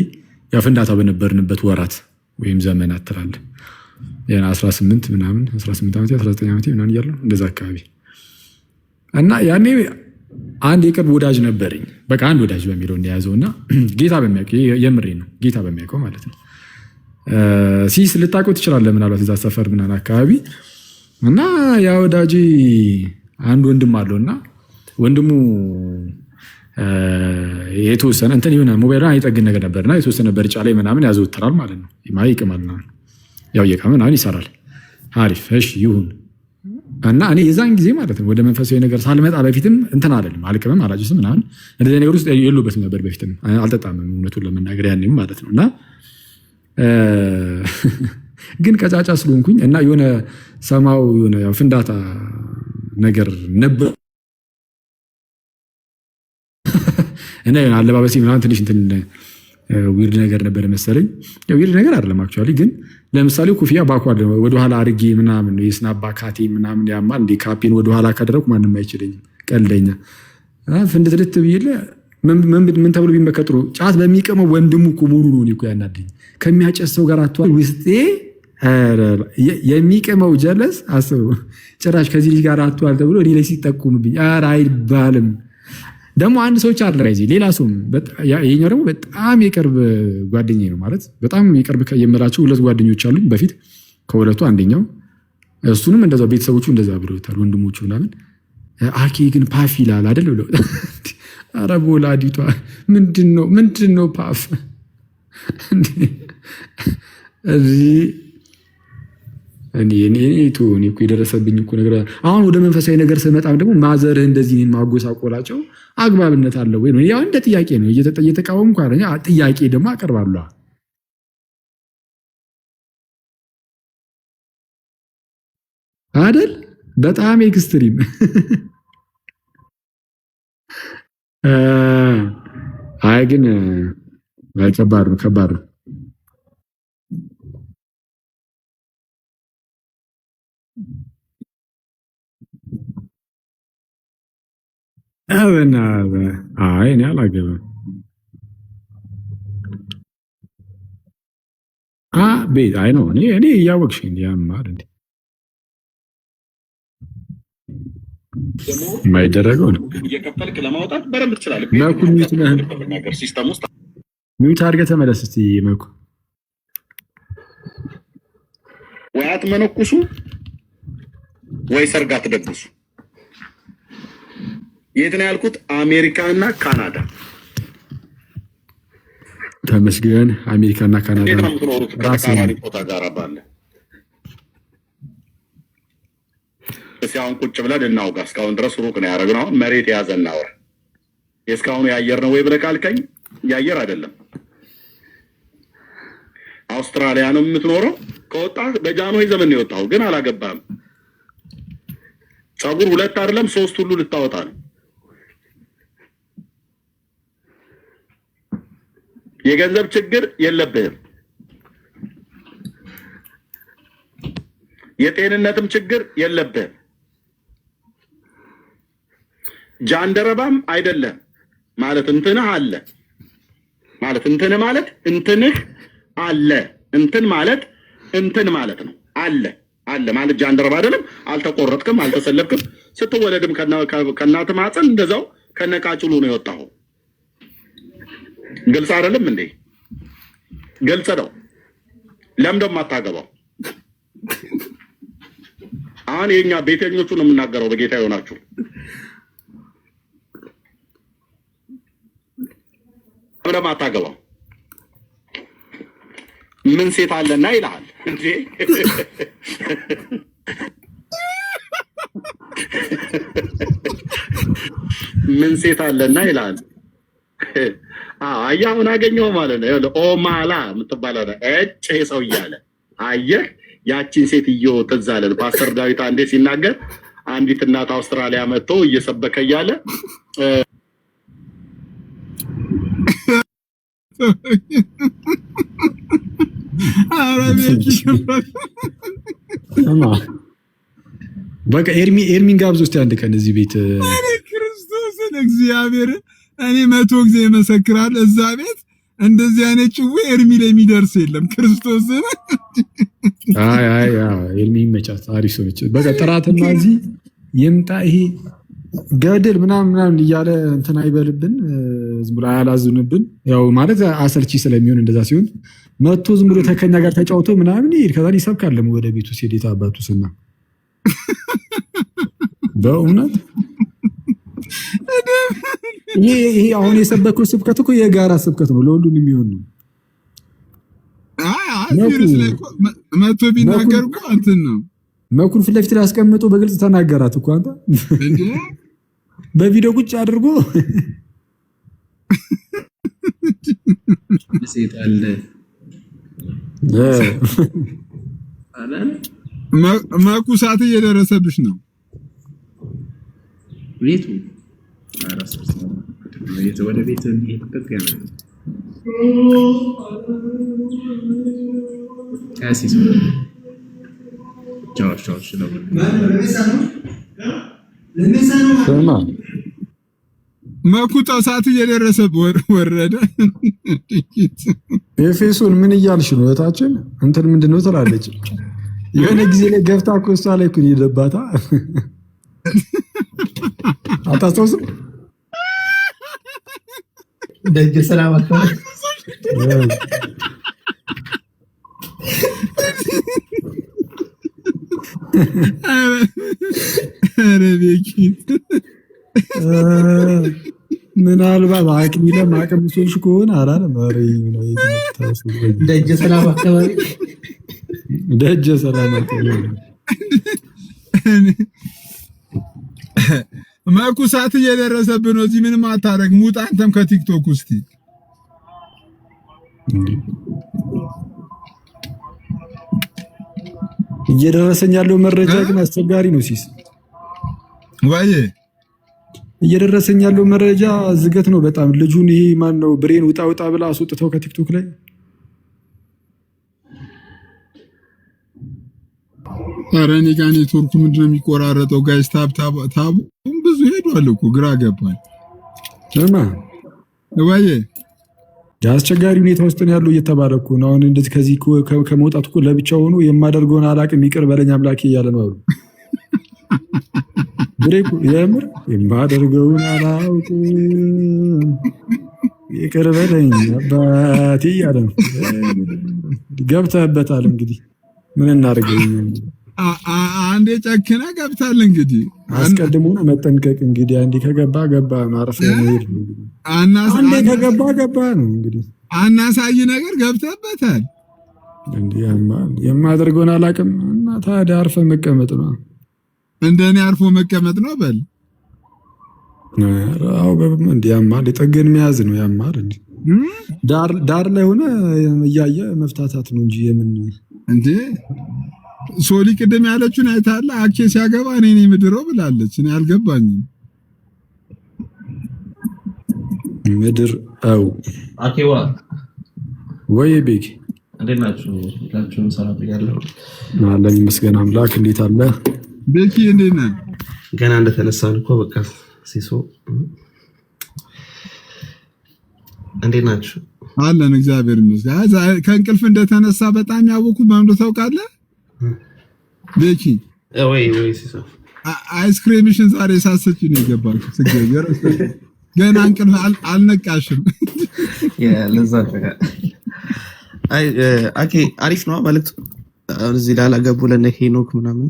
ያ ፍንዳታ በነበርንበት ወራት ወይም ዘመናት ትላለህ ያን 18 ምናምን 18 ዓመት 19 ዓመት ምናምን እያለሁ እንደዛ አካባቢ እና ያኔ አንድ የቅርብ ወዳጅ ነበረኝ። በቃ አንድ ወዳጅ በሚለው እንደያዘውና ጌታ በሚያውቀው የምሬን ነው ጌታ በሚያውቀው ማለት ነው። ሲስ ልታውቀው ትችላለህ ምናልባት እዛ ሰፈር ምናምን አካባቢ እና ያ ወዳጅ አንድ ወንድም አለውና ወንድሙ የተወሰነ እንትን የሆነ ሞባይል አይጠግን ነገር ነበርና የተወሰነ በርጫ ላይ ምናምን ያዘወትራል ማለት ነው። ይቅማልና ያው የቃ ምናምን ይሰራል። አሪፍ እሺ ይሁን እና እኔ የዛን ጊዜ ማለት ነው ወደ መንፈሳዊ ነገር ሳልመጣ በፊትም እንትን አይደለም አልቅምም አላጭስም ምናምን እንደዚህ ነገር ውስጥ የሉበትም ነበር። በፊትም አልጠጣም እውነቱን ለመናገር ያኔም ማለት ነው። እና ግን ቀጫጫ ስለሆንኩኝ እና የሆነ ሰማው የሆነ ያው ፍንዳታ ነገር ነበር እና የሆነ አለባበሴ ምናምን ትንሽ እንትን ዊርድ ነገር ነበር መሰለኝ። ያው ዊርድ ነገር አይደለም አክቹዋሊ፣ ግን ለምሳሌ ኮፍያ ባኳል ወደኋላ አድርጌ ምናምን የስናባ ካቴ ምናምን ያማል እንደ ካፔን ወደኋላ ካደረኩ ማንም አይችለኝም። ቀልደኛ ፍንድትልት ብዬለ ምን ተብሎ ቢመከጥሩ ጫት በሚቀመው ወንድሙ እኮ ሙሉ ነው እኮ ያናደኝ። ከሚያጨሰው ጋር አቷል ውስጤ የሚቀመው ጀለስ አስቡ። ጭራሽ ከዚህ ልጅ ጋር አቷል ተብሎ እኔ ላይ ሲጠቁምብኝ ኧረ አይባልም። ደግሞ አንድ ሰዎች አለ እዚህ ሌላ ሰው ይሄኛው ደግሞ በጣም የቅርብ ጓደኛዬ ነው ማለት በጣም የቅርብ የምላቸው ሁለት ጓደኞች አሉኝ በፊት ከሁለቱ አንደኛው እሱንም እንደዛው ቤተሰቦቹ እንደዛ ብለውታል ወንድሞቹ ምናምን አኬ ግን ፓፍ ይላል አይደል ብለው ኧረ ቦላዲቷ ምንድነው ፓፍ እኔ እኮ የደረሰብኝ እኮ ነገር አሁን ወደ መንፈሳዊ ነገር ስመጣም ደግሞ ማዘርህ እንደዚህ ማጎሳቆላቸው አግባብነት አለው ወይ ነው? ያው እንደ ጥያቄ ነው እየተቃወምኩ አይደል? ጥያቄ ደግሞ አቀርባለሁ አይደል? በጣም ኤክስትሪም አይ ግን ከባድ ነው። አይ እኔ አላገባም። ቤት አይ ነው እኔ እያወቅሽ ያማር እንዴ የማይደረገው ነው። እየከፈልክ ለማውጣት በረምብ ትችላለህ። መኩ ሚዩት አድርገህ ተመለስ እስቲ መኩ። ወይ አትመነኩሱ ወይ ሰርግ አትደግሱ። የት ነው ያልኩት? አሜሪካና ካናዳ። ተመስገን አሜሪካና ካናዳ ራስን ቦታ ጋር ባለ እስካሁን ቁጭ ብለን እናውጋ። እስካሁን ድረስ ሩቅ ነው ያደረግነው። አሁን መሬት የያዘ እናውራ። የእስካሁኑ የአየር ነው ወይ ብለህ ካልከኝ የአየር አይደለም። አውስትራሊያ ነው የምትኖረው። ከወጣ በጃንሆይ ዘመን ነው የወጣው፣ ግን አላገባም። ጸጉር ሁለት አይደለም 3 ሁሉ ልታወጣ ነው። የገንዘብ ችግር የለብህም። የጤንነትም ችግር የለብህም። ጃንደረባም አይደለም ማለት እንትንህ አለ ማለት እንትንህ ማለት እንትንህ አለ እንትን ማለት እንትን ማለት ነው። አለ ማለት ጃንደረባ አይደለም። አልተቆረጥክም፣ አልተሰለብክም። ስትወለድም ከእናትህ ማህፀን እንደዛው ከነቃጭሉ ነው የወጣው። ግልጽ አይደለም እንዴ? ግልጽ ነው። ለምንድነው የማታገባው? አሁን የኛ ቤተኞቹ ነው የምናገረው። በጌታ ይሆናችሁ ለምን አታገባው? ምን ሴት አለና ይልሃል እንዴ? ምን ሴት አለና ይልሃል። አያሁን አገኘው ማለት ነው። ኦማላ የምትባለው ነው። እጭ ሰው እያለ አየህ፣ ያቺን ሴትዮ ትዝ አለን። ፓስተር ዳዊት አንዴ ሲናገር አንዲት እናት አውስትራሊያ መጥቶ እየሰበከ እያለ በቃ ኤርሚን ጋብዞ እስቲ አንድ ቀን እዚህ ቤት ክርስቶስን እግዚአብሔር እኔ 100 ጊዜ መሰክራል። እዛ ቤት እንደዚህ አይነት ጭዌ ኤርሚ ላይ የሚደርስ የለም። ክርስቶስን አይ ኤርሚ መጫት አሪፍ ሰው ነች። በቃ ጥራትና እዚህ ይምጣ ይሄ ገድል ምናምን እያለ እንትን አይበልብን፣ ዝም ብሎ አያላዝንብን። ያው ማለት አሰልቺ ስለሚሆን እንደዛ ሲሆን መጥቶ ዝም ብሎ ተከኛ ጋር ተጫውቶ ምናምን ይሄድ ከዛ ይሰብካል ወደ ቤቱ ሲሄድ የታባቱ ስና በእውነት ይሄ አሁን የሰበከው ስብከት እኮ የጋራ ስብከት ነው፣ ለሁሉም የሚሆን ነው። መቶ ቢናገር እኮ እንትን ነው። መኩን ፊት ለፊት ላይ አስቀምጦ በግልጽ ተናገራት እኮ አንተ በቪዲዮ ቁጭ አድርጎ ሰይጣን መኩ ሰዓት እየደረሰብሽ ነው። ቤቱ ወደ ቤት እየተጠቀመ ካሲስ መኩጣው ሰዓት እየደረሰ ወረደ። ኤፌሶን ምን እያልሽ ነው? እህታችን እንትን ምንድነው ትላለች? የሆነ ጊዜ ላይ ገብታ እኮ እሷ ላይ እኮ ይደባታ አታስታውስም? ደጀ ሰላም አካባቢ ኧረ ቤኪት ምናልባት አቅሚለም አቅምሶሽ ከሆነ አላለም። ኧረ ደጀ ሰላም አካባቢ ደጀ ሰላም አካባቢ መኩ ሰዓት እየደረሰብን ነው። እዚህ ምንም አታረግ ሙጣ አንተም ከቲክቶክ ውስጥ እየደረሰኝ ያለው መረጃ ግን አስቸጋሪ ነው። ሲስ ወይ እየደረሰኝ ያለው መረጃ ዝገት ነው በጣም። ልጁን ይሄ ማን ነው ብሬን ውጣ ብላ አስወጥተው ከቲክቶክ ላይ አረኔ ጋር ኔትወርኩ ምንድነው የሚቆራረጠው? ጋይስ ታቡ ብዙ ሄዷል እኮ ግራ ገባኝ። ወይ አስቸጋሪ ሁኔታ ውስጥ ነው ያለው እየተባለ እኮ ነው። አሁን እንደዚህ ከዚህ ከመውጣት እኮ ለብቻው ሆኖ የማደርገውን አላቅም ይቅር በለኝ አምላኬ እያለ ነው አሉ። ብሬኩ የምር የማደርገውን አላውቅም ይቅር በለኝ አባቴ እያለ ነው። ገብተህበታል እንግዲህ ምን እናድርገው? አንዴ ጨክና ገብታል እንግዲህ አስቀድሞ መጠንቀቅ እንግዲህ አንዴ ከገባ ገባ ማረፍ መሄድ ነው። አንዴ ከገባ ነው እንግዲህ አናሳይ ነገር ገብተህበታል። እንዴ የማደርገውን አላውቅም እና ታዲያ አርፈ መቀመጥ ነው። እንደኔ አርፎ መቀመጥ ነው በል። አዎ እንዴ ያማል የጠገን መያዝ ነው ያማል። እንዴ ዳር ላይ ሆነ እያየ መፍታታት ነው እንጂ የምን እንዴ ሶሊ ቅድም ያለችውን አይታለ አኬ ሲያገባ እኔ ነኝ ምድረው ብላለች። እኔ አልገባኝም። ምድር አው አኬዋ ወይ ቤክ እንዴት ናችሁ? ሁላችሁም ሰላም ያለው አለኝ መስገን አምላክ። እንዴት አለ ቤኪ? እንዴት ነህ? ገና እንደተነሳን እኮ በቃ ሲሶ እንዴት ናችሁ? አለን እግዚአብሔር ይመስገን። ከእንቅልፍ እንደተነሳ በጣም ያወኩት ማምዶ ታውቃለህ ቤኪ? ወይ ሲሶ አይስክሬምሽን ዛሬ ሳሰጪ ነው የገባችሁ። ስገገር ገና እንቅልፍ አልነቃሽም። ለዛ አይ አኬ አሪፍ ነው መልዕክቱ። እዚህ ላላገቡ ለነ ሄኖክ ምናምን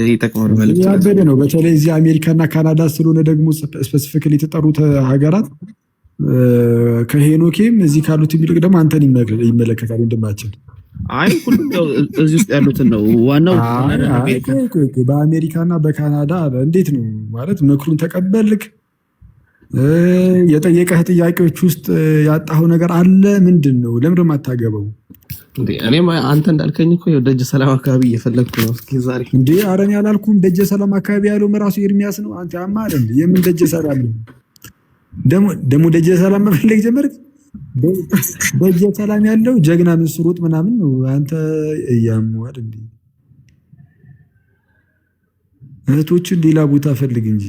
ይጠቅማል መልዕክቱ። ያበደ ነው። በተለይ እዚህ አሜሪካና ካናዳ ስለሆነ ደግሞ ስፔሲፊካሊ የተጠሩት ሀገራት ከሄኖኬም እዚህ ካሉት የሚልቅ ደግሞ አንተን ይመለከታል ወንድማችን። አይ ሁሉም እዚህ ውስጥ ያሉትን ነው ዋናው። በአሜሪካና በካናዳ እንዴት ነው ማለት ምክሩን ተቀበልክ? የጠየቀህ ጥያቄዎች ውስጥ ያጣኸው ነገር አለ? ምንድነው? ለምን የማታገባው? እኔም አንተ እንዳልከኝ እኮ ደጀ ሰላም አካባቢ እየፈለግኩ ነው። እስኪ ዛሬ እንዴ ኧረ እኔ አላልኩም። ደጀ ሰላም አካባቢ ያለው ራሱ ኤርሚያስ ነው። አንተ አማ አይደል? የምን ደጀ ሰላም ነው? ደሞ ደጀ ሰላም መፈለግ ጀመርክ? ደጀ ሰላም ያለው ጀግና ምስር ወጥ ምናምን ነው። አንተ እያሟል እንዴ? እህቶችን ሌላ ቦታ ፈልግ እንጂ።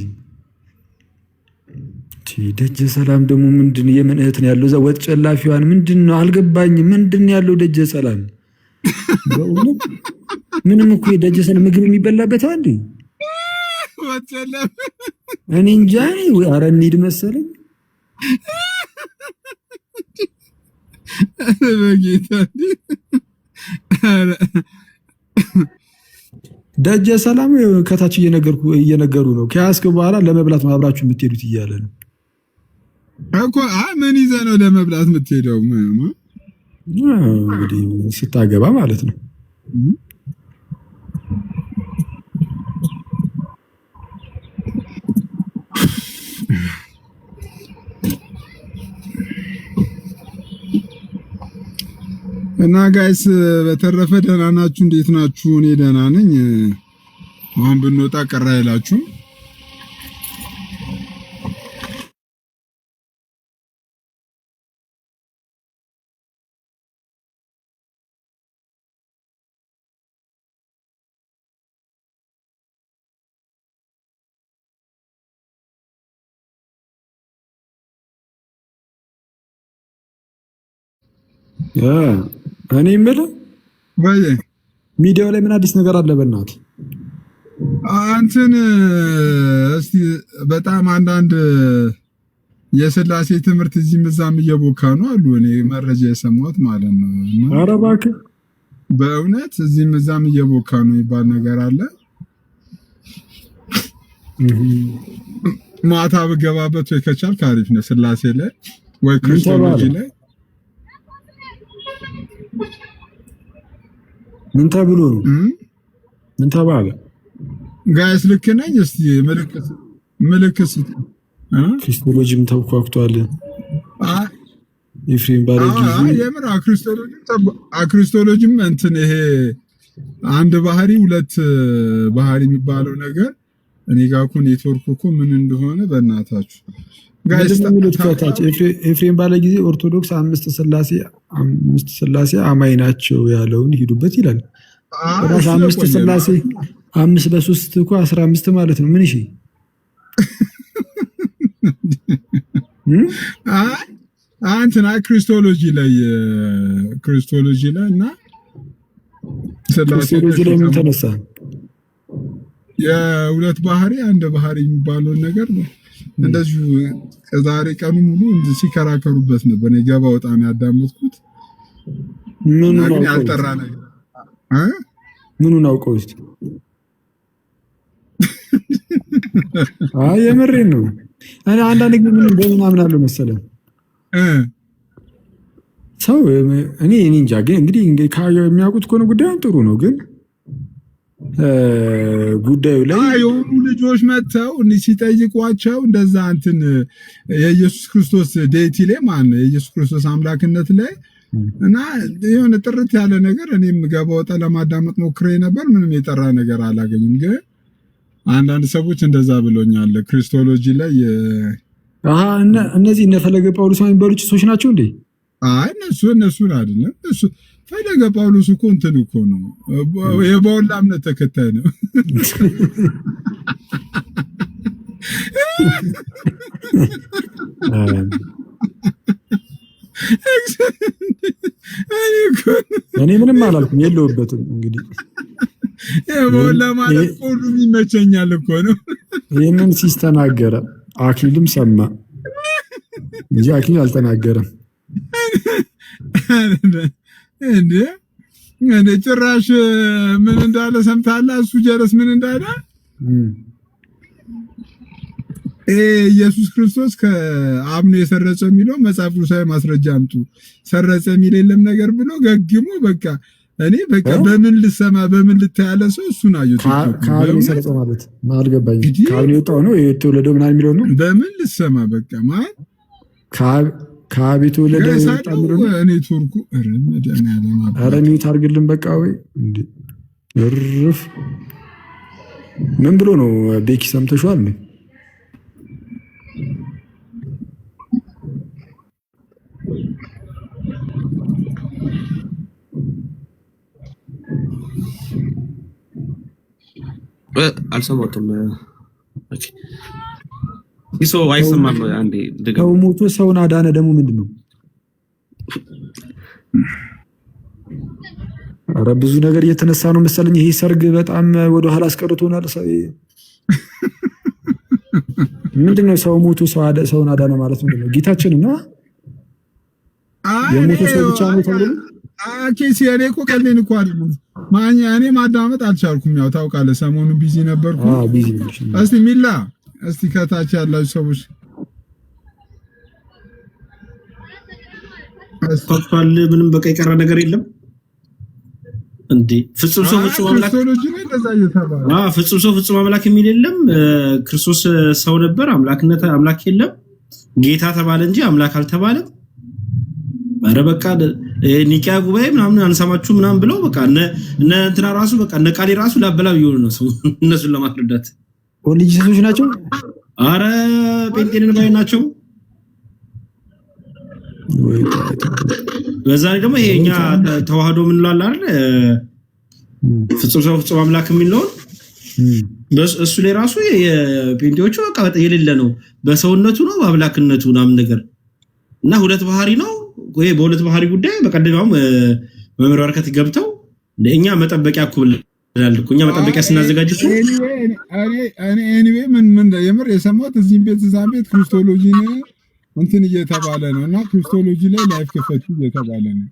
ደጀ ሰላም ደግሞ ምንድን የምን እህት ነው ያለው? እዛ ወጥ ጨላፊዋን ምንድን ነው አልገባኝም። ምንድን ያለው ደጀ ሰላም? በእውነት ምንም እኮ ደጀ ሰላም ምግብ የሚበላበት አንዴ ወጥ ጨላፊ እኔ እንጃ። ኧረ እንሂድ መሰለኝ። በጌታ ደጀ ሰላም ከታች እየነገሩ ነው። ከያዝክ በኋላ ለመብላት ነው አብራችሁ የምትሄዱት እያለ ነው እኮ። ምን ይዘህ ነው ለመብላት የምትሄደው? እንግዲህ ስታገባ ማለት ነው። እና ጋይስ በተረፈ ደህና ናችሁ? እንዴት ናችሁ? እኔ ደህና ነኝ። አሁን ብንወጣ ቀራ አይላችሁም? እኔ የምልህ ወይ ሚዲያው ላይ ምን አዲስ ነገር አለ? በእናትህ አንተን እስቲ በጣም አንዳንድ የሥላሴ ትምህርት እዚህም እዛም እየቦካ ነው አሉ። እኔ መረጃ የሰማሁት ማለት ነው። ኧረ እባክህ በእውነት እዚህም እዛም እየቦካ ነው የሚባል ነገር አለ። ማታ ብገባበት ወይ ከቻልክ አሪፍ ነው። ሥላሴ ላይ ወይ ክርስቶሎጂ ላይ ምን ተብሎ ነው? ምን ተባለ? ጋይስ ልክ ነኝ? እስቲ ምልክት ክርስቶሎጂም ተብኳክቷል። ኤፍሬም ባለ ጊዜ የምር ክርስቶሎጂም እንትን ይሄ አንድ ባህሪ ሁለት ባህሪ የሚባለው ነገር እኔ ጋር እኮ ኔትወርክ እኮ ምን እንደሆነ በእናታችሁ ጋይስ ታታች ኤፍሬም ባለ ጊዜ ኦርቶዶክስ አምስት ሥላሴ አማኝ ናቸው ያለውን ሂዱበት ይላል። ራስ አምስት ሥላሴ 5 × 3 እኮ 15 ማለት ነው። ምን እሺ አንተና ክርስቶሎጂ ላይ እና ክርስቶሎጂ ላይ ምን ተነሳ? የሁለት ባህሪ አንድ ባህሪ የሚባለውን ነገር ነው። እንደዚሁ ዛሬ ቀኑ ሙሉ ሲከራከሩበት ነበር። እኔ ገባ ወጣ ነው ያዳመጥኩት። ምኑን ያልጠራ ነገር ምኑን አውቀው እስቲ? የምሬን ነው። እኔ አንዳንድ ጊዜ ምን እንደምን አምናለሁ መሰለህ ሰው እኔ እንጃ። ግን እንግዲህ የሚያውቁት ከሆነ ጉዳዩን ጥሩ ነው። ግን ጉዳዩ ላይ የሆኑ ልጆች መጥተው ሲጠይቋቸው እንደዛ እንትን የኢየሱስ ክርስቶስ ዴይቲ ላይ ማለት ነው የኢየሱስ ክርስቶስ አምላክነት ላይ እና የሆነ ጥርት ያለ ነገር እኔም ገባ ወጣ ለማዳመጥ ሞክሬ ነበር። ምንም የጠራ ነገር አላገኝም። ግን አንዳንድ ሰዎች እንደዛ ብሎኛል። ክርስቶሎጂ ላይ እነዚህ እነ ፈለገ ጳውሎስ የሚባሉ ጭሶች ናቸው እንዴ? አይ እነሱን አይደለም። እሱ ፈለገ ጳውሎስ እኮ እንትን እኮ ነው የባውላ እምነት ተከታይ ነው። እኔ ምንም አላልኩም፣ የለውበትም። እንግዲህ የባውላ ማለት ሁሉም ይመቸኛል እኮ ነው። ይህንን ሲስተናገረ አክሊልም ሰማ እንጂ አክሊል አልተናገረም። እንዴ ጭራሽ ምን እንዳለ ሰምታለህ? እሱ ጀረስ ምን እንዳለ ኢየሱስ ክርስቶስ ከአብ ነው የሰረጸ የሚለው መጽሐፍ ቅዱሳዊ ማስረጃ አምጡ፣ ሰረጸ የሚል የለም ነገር ብሎ ገግሞ በቃ እኔ በቃ በምን ልሰማ በምን ልታያለ ሰው እሱን አየሁ። ከአብን የሰረጸው ማለት አልገባኝ። ከአብን የወጣው ነው የተወለደው ምናምን የሚለው ነው። በምን ልሰማ በቃ ማለት ከአብ የተወለደው እኔ ቱርኩ ረመዳን ያለማ ኧረ ሚዩት አድርግልን በቃ ወይ እንዴ እርፍ። ምን ብሎ ነው ቤኪ ሰምተሽዋል እንዴ? አልሰማሁትም። ኦኬ ይሶ አይሰማም። አንዴ ሰው ሞቶ ሰውን አዳነ ደግሞ ምንድነው? ኧረ ብዙ ነገር እየተነሳ ነው መሰለኝ። ይሄ ሰርግ በጣም ወደ ኋላ አስቀርቶናል። ምንድነው ሰው ሞቶ ሰውን አዳነ ማለት ምንድነው? ጌታችን እና የሞተ ሰው ብቻ ነው ተብሎ ኬሲ እኔ እኮ ቀልዴን እኮ አይደለም ማኛ እኔ ማዳመጥ አልቻልኩም። ያው ታውቃለህ ሰሞኑን ቢዚ ነበርኩ። ቢዚ። እስቲ ሚላ እስቲ ከታች ያላችሁ ሰዎች አስፋል ምንም በቃ የቀረ ነገር የለም እንዴ? ፍጹም ሰው ፍጹም አምላክ ፍጹም ሰው ፍጹም አምላክ የሚል የለም። ክርስቶስ ሰው ነበር፣ አምላክ የለም። ጌታ ተባለ እንጂ አምላክ አልተባለም። ኧረ በቃ ኒቂያ ጉባኤ ምናምን አንሰማችሁ ምናምን ብለው በቃ እነ እንትና ራሱ በቃ እነ ቃሌ ራሱ ላበላው ይሆኑ ነው ሰው እነሱን ለማስረዳት ኦሊጂሶች ናቸው። አረ ጴንጤንን ባይ ናቸው። በዛ ላይ ደግሞ ይሄኛ ተዋህዶ ምን ላል አይደል ፍጹም ሰው ፍጹም አምላክ የሚለው እሱ ላይ ራሱ የጴንጤዎቹ በቃ የሌለ ነው። በሰውነቱ ነው በአምላክነቱ ምናምን ነገር እና ሁለት ባህሪ ነው ወይ በሁለት ባህሪ ጉዳይ በቀደም መምህር በረከት ገብተው ለኛ መጠበቂያ ኩብላል እኮ እኛ መጠበቂያ ስናዘጋጅ እኔ ምን የምር የሰማሁት እዚህም ቤት እዛም ቤት ክርስቶሎጂ ነው እንትን እየተባለ ነው እና ክርስቶሎጂ ላይ ላይፍ ከፈቱ እየተባለ ነው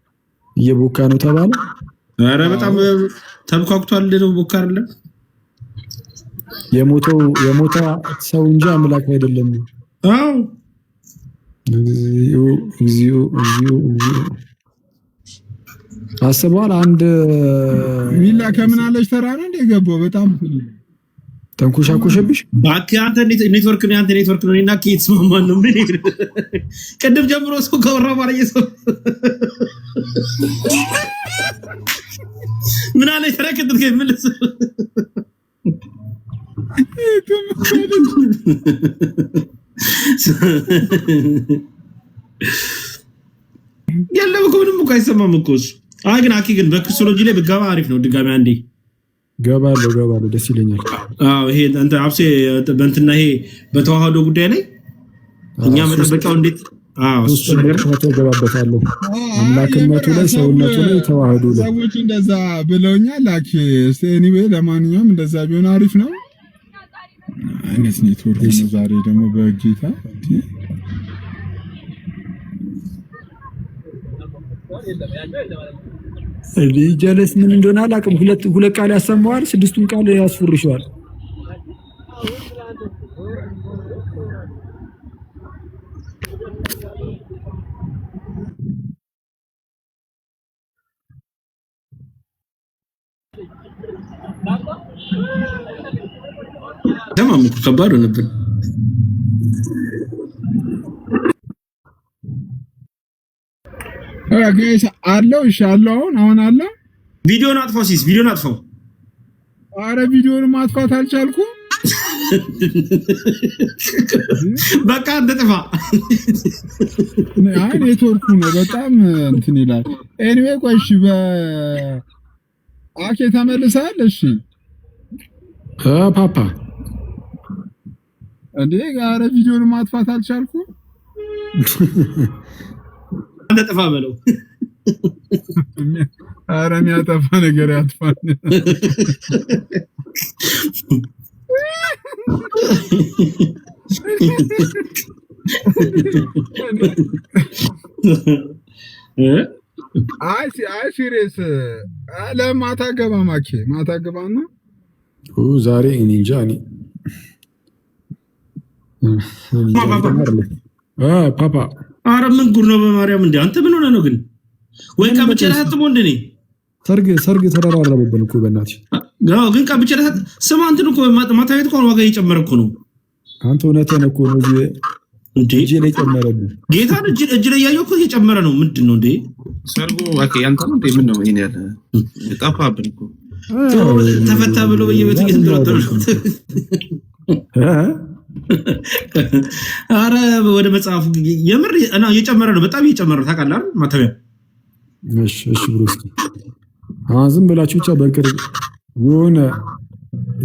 እየቦካ ነው ተባለ። ኧረ በጣም ተብኳክቷል ነው ቦካ አይደለም የሞታ ሰው እንጂ አምላክ አይደለም። አዎ እግዚኦ አስበዋል። አንድ ሚላ ከምን አለች ተራ ነው እንደገባው በጣም ተንኮሻኮሸብሽ ባክህ አንተ ኔትወርክ ነው አንተ ኔትወርክ ነው እና ከየት ስማማን ነው ምን ቅድም ጀምሮ ሰው ከወራ ባለየ ሰው ምን አለ ተረከተት ከመለስ ያለው ምንም እኮ አይሰማም እኮ እሱ። አይ ግን አኪ ግን በክርስቶሎጂ ላይ ብገባ አሪፍ ነው። ድጋሚ አንዴ ገባለሁ ደስ ይለኛል። አዎ ይሄ አንተ አብሴ በእንትና ይሄ በተዋህዶ ጉዳይ ላይ እኛ መጠበቂያው እንዴት እሱ ነገር ተገባበታለሁ። አምላክነቱ ላይ ሰውነቱ ላይ ተዋህዶ ላይ ሰዎች እንደዛ ብለውኛል። አኪ ኤኒዌይ ለማንኛውም እንደዛ ቢሆን አሪፍ ነው። አይነት ኔትወርክ ነው ዛሬ ደግሞ በጌታ ጀለስ ምን እንደሆነ አላውቅም። ሁለት ቃል ያሰማዋል፣ ስድስቱን ቃል ያስፈርሻል። ደማም ከባድ ነበር። ጋይስ አለው ኢንሻአላህ አሁን አለ ቪዲዮን አጥፋው ሲስ ቪዲዮን አጥፋው። አረ ቪዲዮን ማጥፋት አልቻልኩም። በቃ እንደጥፋ አይ ኔትወርኩ ነው በጣም እንትን ይላል። ኤኒዌይ ቆይሽ አኬ ተመልሰሃል? እሺ ፓፓ እንዴ አረ ቪዲዮን ማጥፋት አልቻልኩም። እንደጥፋ በለው። አረ የሚያጠፋ ነገር ያጥፋል። አይ ሲሪየስ ለማታ ገባ ማኬ ማታ ገባ ነው ዛሬ እኔ እንጃ እኔ ፓፓ አረ ምን ጉድ ነው በማርያም እንዴ አንተ ምን ሆነ ነው ግን ወይ ቀምጬ ላጥሞ እንደ እኔ ሰርግ ተደራረበብን እኮ በእናትሽ። አዎ ግን ቀብጬ ስማ እንትን እኮ ማታየት እኮ ዋጋ እየጨመረ እኮ ነው። አንተ እውነትህን እኮ ነው። እጅ ላይ ጨመረብን። ጌታን እጅ ላይ ያየው እኮ እየጨመረ ነው። ምንድን ነው እንዴ ሰርጉ? ኦኬ ያንተ ነው እንዴ? ምን ነው ይሄን ያለ ጠፋብን እኮ ተፈታ ብሎ በየቤቱ እየተንጠለጠሉ አረ ወደ መጽሐፉ የምር እና እየጨመረ ነው። በጣም እየጨመረ ነው። ታውቃለህ አይደል? ማተሚያ እሺ ብሩስኪ ዝም ብላችሁ ብቻ በቅር የሆነ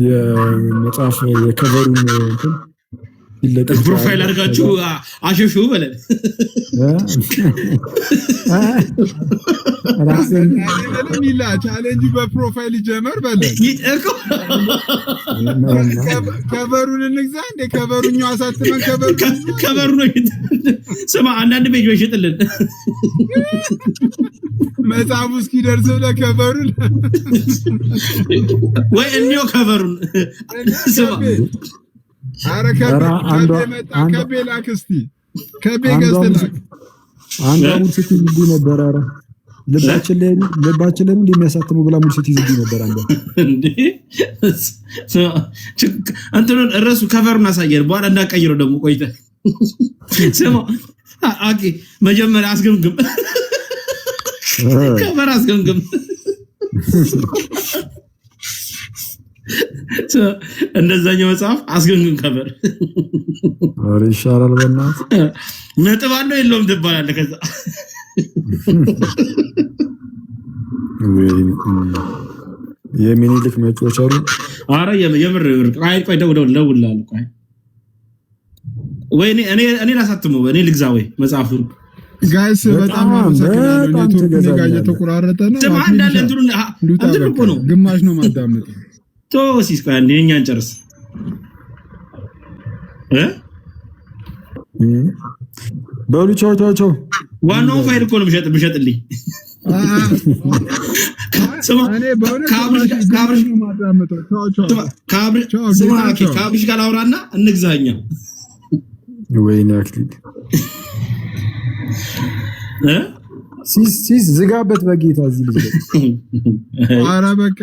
የመጽሐፍ የከቨሩን እንትን ይለቀቅ ፕሮፋይል አድርጋችሁ አሸሹ በለን። ቻሌንጅ በፕሮፋይል ይጀመር በለን። ከቨሩን እንግዛ እንደ ከቨሩኛው አሳትመን ከቨሩ ነው። ስማ አንዳንድ ፔጅ በሽጥልን መጽሐፉ እስኪደርስ ብለህ ከቨሩን ወይ እንዲያው ከቨሩን ስማ አረ ከቤ ላክ እስቲ ከቤ ገዝተላክ አንዷ ሙሉ ስትይዝ ነበር። አረ ልባችን ላይ እንደሚያሳትመው ብላ ሙሉ ስትይዝ ነበር። አንዷ እንዴ እንትኑን እረሱ ከቨሩን አሳየን። በኋላ እንዳቀይረው ደግሞ ቆይተህ ስማ አቂ መጀመሪያ አስገምግም ከቨር አስገምግም እንደዛኛው መጽሐፍ አስገምግም ከቨር አረ ይሻላል። በእናትህ ነጥብ አለው የለውም ትባላለህ። ከዛ የሚኒልክ መጮች አሉ። አረ የምር ቆይ ደውላለሁ። ቆይ ወይ እኔ ላሳትመው እኔ ልግዛ ወይ መጽሐፉን ጋይስ በጣም አመሰግናለሁ። ኔትወርክ ጋር እየተቆራረጠ ነው። ስማ እንዳለ እንትን እኮ ነው ግማሽ ነው ማዳመጥ። ቶሲስ ቆይ አንዴ እኛን ጨርስ በሉ ቻው። ዋናው ፋይል እኮ ነው ብሸጥልኝ። ስማ ካብርሽ ጋር አውራና እንግዛኛ። ወይኔ አክሊል ሲስ ዝጋበት በጌታ እዚህ ልጅ። ኧረ በቃ